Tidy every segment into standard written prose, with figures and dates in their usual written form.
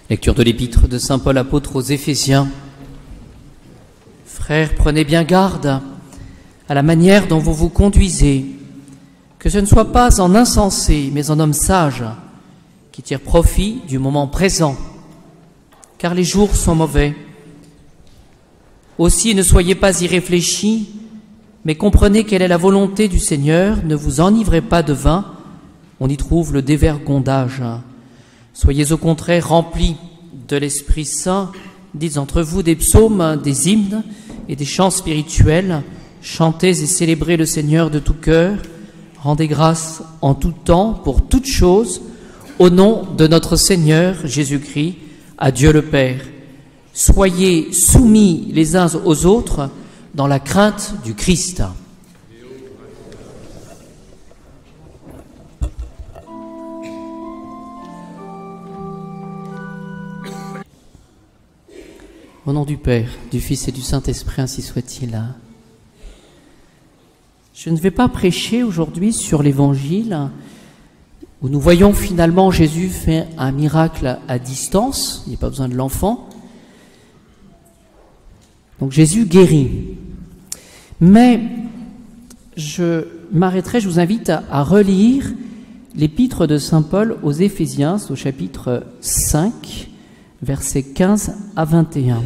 Lecture de l'épître de saint Paul apôtre aux Éphésiens. Frères, prenez bien garde à la manière dont vous vous conduisez, que ce ne soit pas en insensé, mais en homme sage, qui tire profit du moment présent, car les jours sont mauvais. Aussi ne soyez pas irréfléchis, mais comprenez quelle est la volonté du Seigneur. Ne vous enivrez pas de vin, on y trouve le dévergondage. Soyez au contraire remplis de l'Esprit Saint, dites entre vous des psaumes, des hymnes et des chants spirituels. Chantez et célébrez le Seigneur de tout cœur. Rendez grâce en tout temps pour toutes choses, au nom de notre Seigneur Jésus-Christ, à Dieu le Père. Soyez soumis les uns aux autres dans la crainte du Christ. Au nom du Père, du Fils et du Saint-Esprit, ainsi soit-il. Je ne vais pas prêcher aujourd'hui sur l'Évangile où nous voyons finalement Jésus faire un miracle à distance, il n'y a pas besoin de l'enfant. Donc Jésus guérit. Mais je m'arrêterai, je vous invite à relire l'épître de saint Paul aux Éphésiens, au chapitre 5, versets 15 à 21.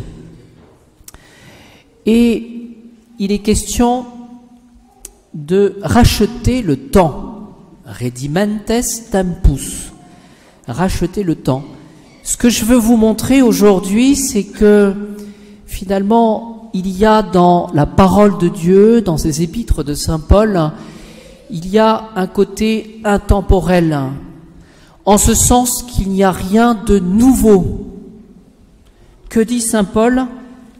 Et il est question de racheter le temps. Redimentes tempus. Racheter le temps. Ce que je veux vous montrer aujourd'hui, c'est que finalement, il y a dans la parole de Dieu, dans ces épîtres de saint Paul, il y a un côté intemporel, en ce sens qu'il n'y a rien de nouveau. Que dit saint Paul?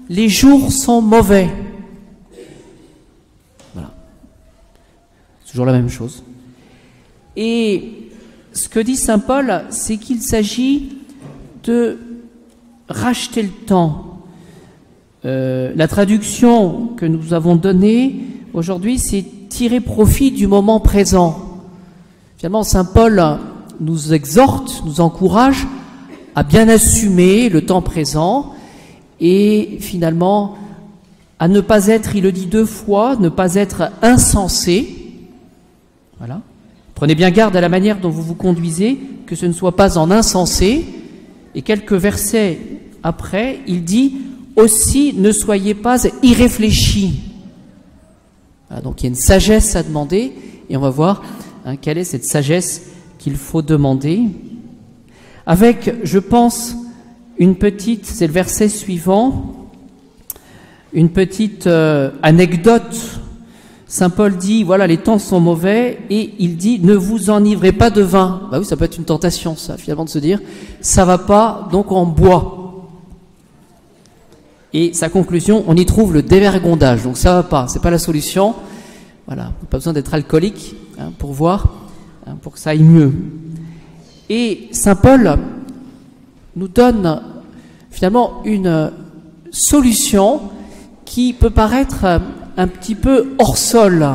Les jours sont mauvais. Voilà. C'est toujours la même chose. Et ce que dit saint Paul, c'est qu'il s'agit de racheter le temps. La traduction que nous avons donnée aujourd'hui, c'est tirer profit du moment présent. Finalement, saint Paul nous exhorte, nous encourage à bien assumer le temps présent et finalement à ne pas être, il le dit deux fois, ne pas être insensé. Voilà. Prenez bien garde à la manière dont vous vous conduisez, que ce ne soit pas en insensé. Et quelques versets après, il dit aussi ne soyez pas irréfléchis. Voilà, donc il y a une sagesse à demander et on va voir quelle est cette sagesse qu'il faut demander. Avec, je pense, une petite, c'est le verset suivant, une petite anecdote. Saint Paul dit, voilà, les temps sont mauvais, et il dit, ne vous enivrez pas de vin. Bah oui, ça peut être une tentation, ça, finalement, de se dire, ça va pas, donc on boit. Et sa conclusion, on y trouve le dévergondage, donc ça va pas, c'est pas la solution. Voilà, pas besoin d'être alcoolique pour voir, pour que ça aille mieux. Et saint Paul nous donne finalement une solution qui peut paraître un petit peu hors sol.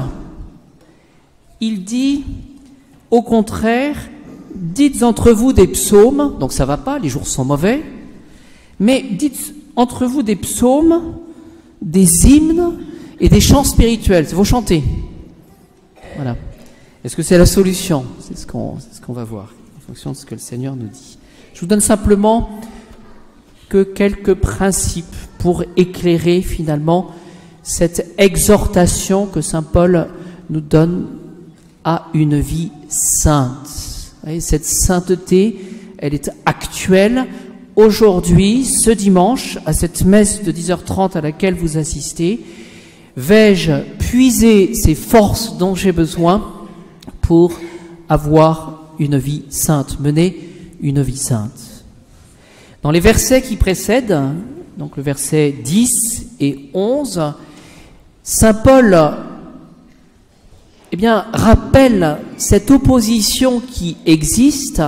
Il dit, au contraire, dites entre vous des psaumes, donc ça va pas, les jours sont mauvais, mais dites entre vous des psaumes, des hymnes et des chants spirituels, c'est vous chanter. Voilà. Est-ce que c'est la solution? C'est ce qu'on va voir, en fonction de ce que le Seigneur nous dit. Je vous donne simplement que quelques principes pour éclairer finalement cette exhortation que saint Paul nous donne à une vie sainte. Vous voyez, cette sainteté, elle est actuelle. Aujourd'hui, ce dimanche, à cette messe de 10h30 à laquelle vous assistez, vais-je puiser ces forces dont j'ai besoin pour avoir une vie sainte, mener une vie sainte. Dans les versets qui précèdent, donc le verset 10 et 11, saint Paul rappelle cette opposition qui existe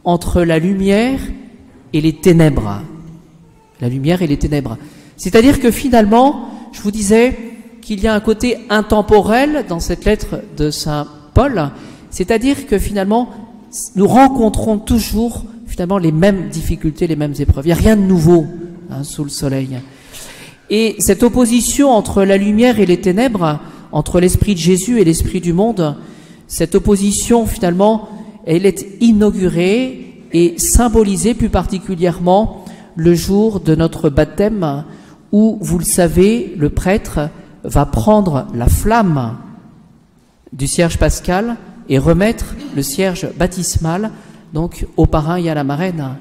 entre la lumière et les ténèbres. La lumière et les ténèbres. C'est-à-dire que finalement, je vous disais qu'il y a un côté intemporel dans cette lettre de saint Paul, c'est-à-dire que finalement, nous rencontrons toujours finalement les mêmes difficultés, les mêmes épreuves. Il n'y a rien de nouveau sous le soleil. Et cette opposition entre la lumière et les ténèbres, entre l'esprit de Jésus et l'esprit du monde, cette opposition finalement, elle est inaugurée et symbolisée plus particulièrement le jour de notre baptême où, vous le savez, le prêtre va prendre la flamme du cierge pascal et remettre le cierge baptismal donc au parrain et à la marraine.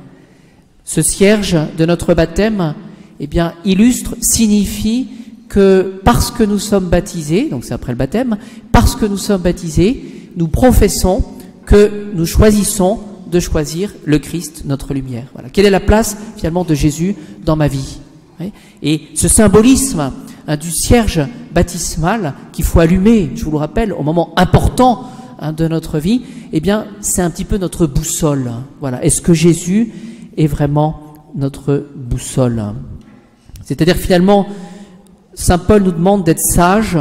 Ce cierge de notre baptême, eh bien, illustre, signifie que parce que nous sommes baptisés, donc c'est après le baptême, parce que nous sommes baptisés, nous professons que nous choisissons de choisir le Christ, notre lumière. Voilà. Quelle est la place finalement de Jésus dans ma vie? Et ce symbolisme du cierge baptismal qu'il faut allumer, je vous le rappelle, au moment important de notre vie, eh bien, c'est un petit peu notre boussole. Voilà. Est-ce que Jésus est vraiment notre boussole? C'est-à-dire finalement, saint Paul nous demande d'être sages,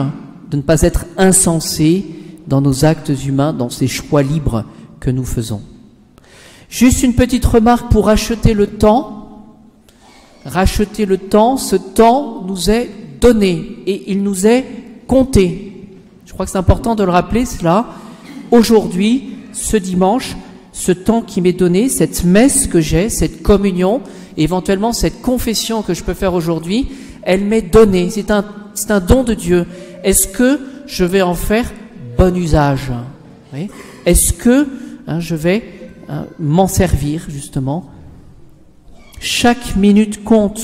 de ne pas être insensés dans nos actes humains, dans ces choix libres que nous faisons. Juste une petite remarque pour racheter le temps. Racheter le temps, ce temps nous est donné et il nous est compté. Je crois que c'est important de le rappeler cela. Aujourd'hui, ce dimanche, ce temps qui m'est donné, cette messe que j'ai, cette communion, et éventuellement cette confession que je peux faire aujourd'hui, elle m'est donnée. C'est un don de Dieu. Est-ce que je vais en faire bon usage? Oui. Est-ce que je vais m'en servir, justement? Chaque minute compte.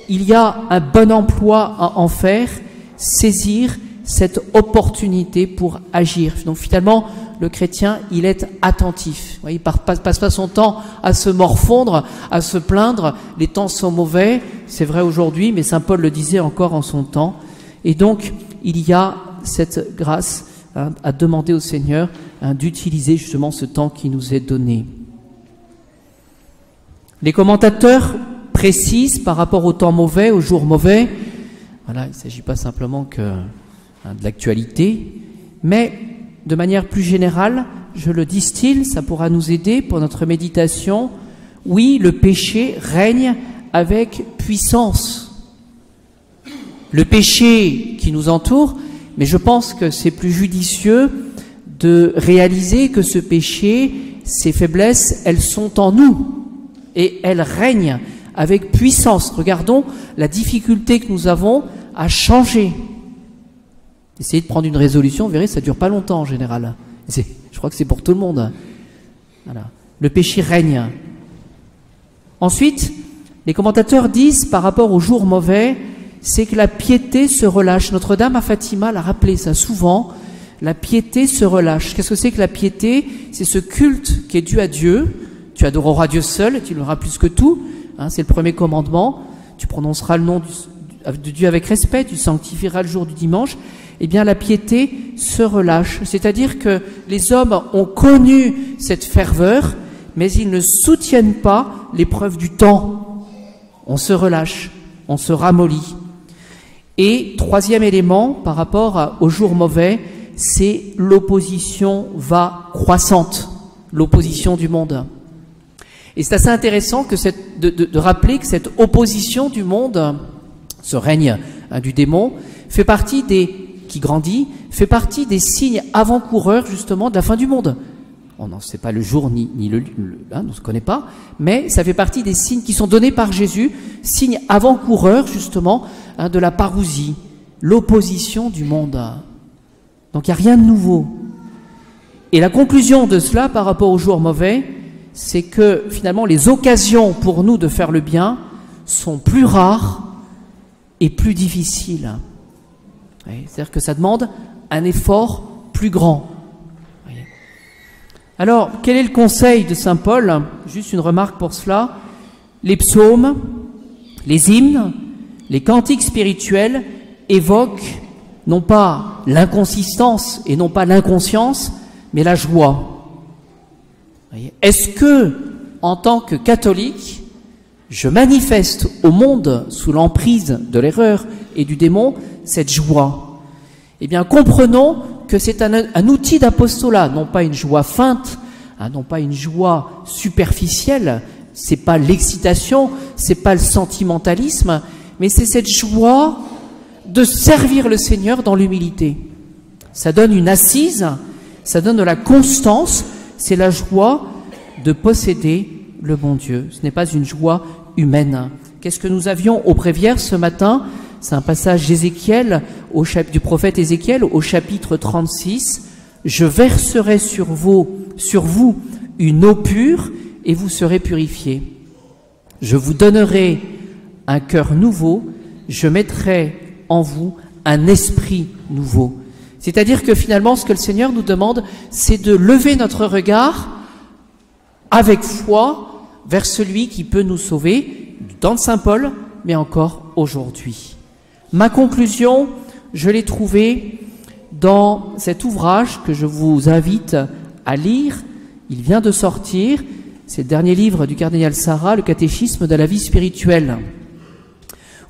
Il y a un bon emploi à en faire, saisir cette opportunité pour agir. Donc finalement, le chrétien, il est attentif. Il ne passe pas son temps à se morfondre, à se plaindre. Les temps sont mauvais, c'est vrai aujourd'hui, mais saint Paul le disait encore en son temps. Et donc, il y a cette grâce à demander au Seigneur d'utiliser justement ce temps qui nous est donné. Les commentateurs précisent par rapport au temps mauvais, aux jours mauvais, voilà, il ne s'agit pas simplement que de l'actualité, mais de manière plus générale, je le distille, ça pourra nous aider pour notre méditation. Oui, le péché règne avec puissance. Le péché qui nous entoure, mais je pense que c'est plus judicieux de réaliser que ce péché, ces faiblesses, elles sont en nous et elles règnent avec puissance. Regardons la difficulté que nous avons à changer. Essayez de prendre une résolution, vous verrez, ça ne dure pas longtemps en général. Je crois que c'est pour tout le monde. Voilà. Le péché règne. Ensuite, les commentateurs disent par rapport aux jours mauvais, c'est que la piété se relâche. Notre-Dame à Fatima l'a rappelé ça souvent, la piété se relâche. Qu'est-ce que c'est que la piété? C'est ce culte qui est dû à Dieu. Tu adoreras Dieu seul, tu l'auras plus que tout. C'est le premier commandement. Tu prononceras le nom de Dieu avec respect, tu sanctifieras le jour du dimanche. Eh bien, la piété se relâche. C'est-à-dire que les hommes ont connu cette ferveur, mais ils ne soutiennent pas l'épreuve du temps. On se relâche, on se ramollit. Et troisième élément, par rapport aux jours mauvais, c'est l'opposition va croissante, l'opposition du monde. Et c'est assez intéressant que de rappeler que cette opposition du monde, ce règne du démon, fait partie qui grandit, fait partie des signes avant-coureurs justement de la fin du monde. On n'en sait pas le jour ni on ne se connaît pas, mais ça fait partie des signes qui sont donnés par Jésus, signes avant-coureurs justement de la parousie, l'opposition du monde. Donc il n'y a rien de nouveau. Et la conclusion de cela par rapport aux jours mauvais, c'est que finalement les occasions pour nous de faire le bien sont plus rares et plus difficiles. C'est-à-dire que ça demande un effort plus grand. Alors, quel est le conseil de saint Paul? Juste une remarque pour cela. Les psaumes, les hymnes, les cantiques spirituels évoquent non pas l'inconsistance et non pas l'inconscience, mais la joie. Est-ce que, en tant que catholique, je manifeste au monde, sous l'emprise de l'erreur et du démon, cette joie? Eh bien, comprenons que c'est un outil d'apostolat, non pas une joie feinte, non pas une joie superficielle, c'est pas l'excitation, c'est pas le sentimentalisme, mais c'est cette joie de servir le Seigneur dans l'humilité. Ça donne une assise, ça donne de la constance, c'est la joie de posséder le bon Dieu. Ce n'est pas une joie humaine. Qu'est-ce que nous avions au bréviaire ce matin? C'est un passage d'Ézéchiel, du prophète Ézéchiel, au chapitre 36. « Je verserai sur vous une eau pure, et vous serez purifiés. Je vous donnerai un cœur nouveau, je mettrai en vous un esprit nouveau. » C'est-à-dire que finalement, ce que le Seigneur nous demande, c'est de lever notre regard avec foi vers celui qui peut nous sauver du temps de Saint Paul, mais encore aujourd'hui. Ma conclusion, je l'ai trouvée dans cet ouvrage que je vous invite à lire. Il vient de sortir. C'est le dernier livre du cardinal Sarah, le catéchisme de la vie spirituelle,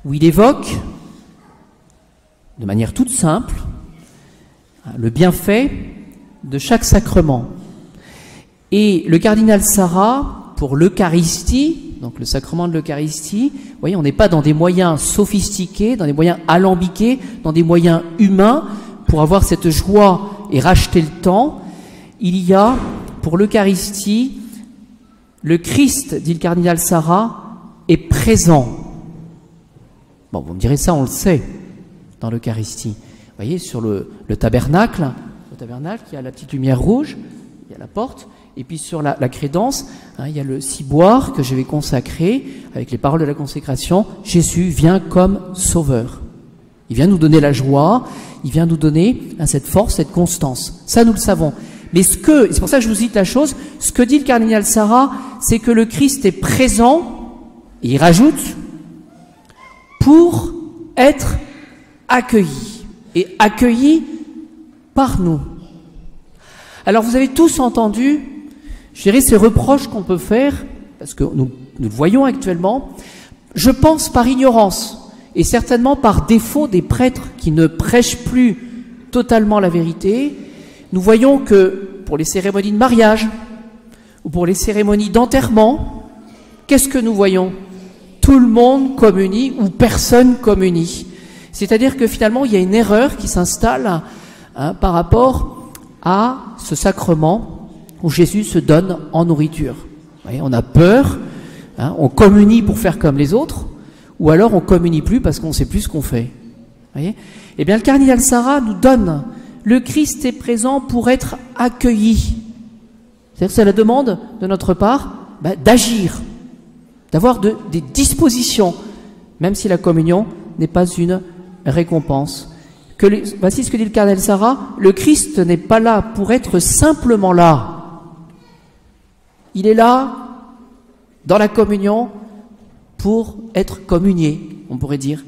où il évoque, de manière toute simple, le bienfait de chaque sacrement. Et le cardinal Sarah, pour l'Eucharistie, donc le sacrement de l'Eucharistie, vous voyez, on n'est pas dans des moyens sophistiqués, dans des moyens alambiqués, dans des moyens humains, pour avoir cette joie et racheter le temps. Il y a, pour l'Eucharistie, le Christ, dit le cardinal Sarah, est présent. Bon, vous me direz ça, on le sait, dans l'Eucharistie. Vous voyez, sur le tabernacle, il y a la petite lumière rouge, il y a la porte, et puis sur la crédence, il y a le ciboire que je vais consacrer, avec les paroles de la consécration, Jésus vient comme sauveur. Il vient nous donner la joie, il vient nous donner cette force, cette constance. Ça, nous le savons. Mais c'est pour ça que je vous cite la chose, ce que dit le cardinal Sarah, c'est que le Christ est présent, et il rajoute, pour être accueilli, et accueilli par nous. Alors vous avez tous entendu, je dirais, ces reproches qu'on peut faire, parce que nous le voyons actuellement, je pense par ignorance, et certainement par défaut des prêtres qui ne prêchent plus totalement la vérité. Nous voyons que pour les cérémonies de mariage ou pour les cérémonies d'enterrement, qu'est-ce que nous voyons? Tout le monde communie ou personne communie. C'est-à-dire que finalement, il y a une erreur qui s'installe par rapport à ce sacrement où Jésus se donne en nourriture. Vous voyez, on a peur, on communie pour faire comme les autres, ou alors on communie plus parce qu'on ne sait plus ce qu'on fait. Vous voyez? Eh bien, le cardinal Sarah nous donne: le Christ est présent pour être accueilli. C'est-à-dire que c'est la demande de notre part d'agir, d'avoir des dispositions, même si la communion n'est pas une récompense. Voici ce que dit le cardinal Sarah: le Christ n'est pas là pour être simplement là. Il est là, dans la communion, pour être communié, on pourrait dire.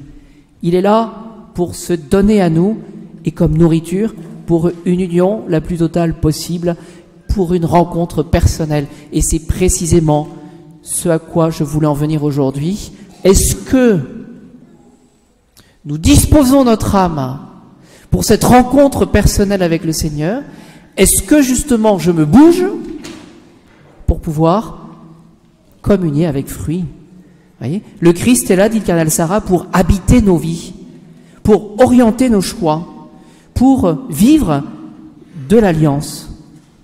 Il est là pour se donner à nous, et comme nourriture, pour une union la plus totale possible, pour une rencontre personnelle. Et c'est précisément ce à quoi je voulais en venir aujourd'hui. Est-ce que nous disposons notre âme pour cette rencontre personnelle avec le Seigneur? Est-ce que justement je me bouge pour pouvoir communier avec fruit? Voyez, le Christ est là, dit le cardinal Sarah, pour habiter nos vies, pour orienter nos choix, pour vivre de l'alliance.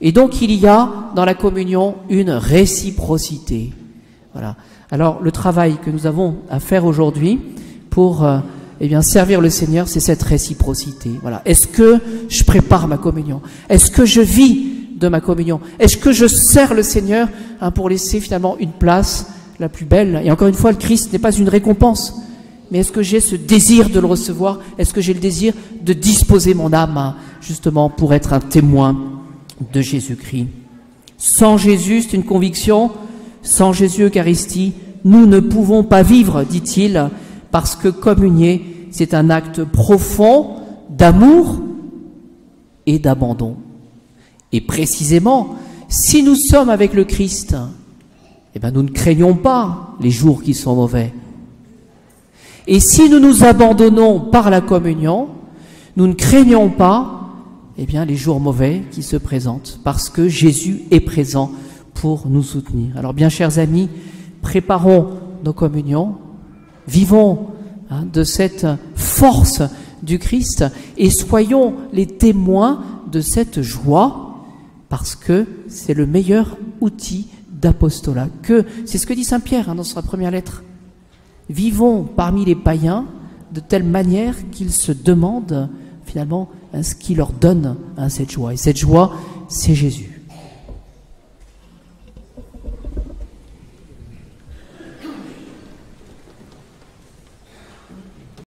Et donc il y a dans la communion une réciprocité. Voilà. Alors le travail que nous avons à faire aujourd'hui pour servir le Seigneur, c'est cette réciprocité. Voilà. Est-ce que je prépare ma communion? Est-ce que je vis de ma communion? Est-ce que je sers le Seigneur pour laisser finalement une place la plus belle? Et encore une fois, le Christ n'est pas une récompense. Mais est-ce que j'ai ce désir de le recevoir? Est-ce que j'ai le désir de disposer mon âme justement pour être un témoin de Jésus-Christ? Sans Jésus, c'est une conviction, sans Jésus Eucharistie, nous ne pouvons pas vivre, dit-il, parce que communier, c'est un acte profond d'amour et d'abandon. Et précisément, si nous sommes avec le Christ, nous ne craignons pas les jours qui sont mauvais. Et si nous nous abandonnons par la communion, nous ne craignons pas eh bien, les jours mauvais qui se présentent, parce que Jésus est présent pour nous soutenir. Alors bien, chers amis, préparons nos communions, vivons de cette force du Christ et soyons les témoins de cette joie, parce que c'est le meilleur outil d'apostolat. C'est ce que dit Saint Pierre dans sa première lettre. Vivons parmi les païens de telle manière qu'ils se demandent finalement ce qui leur donne cette joie. Et cette joie, c'est Jésus.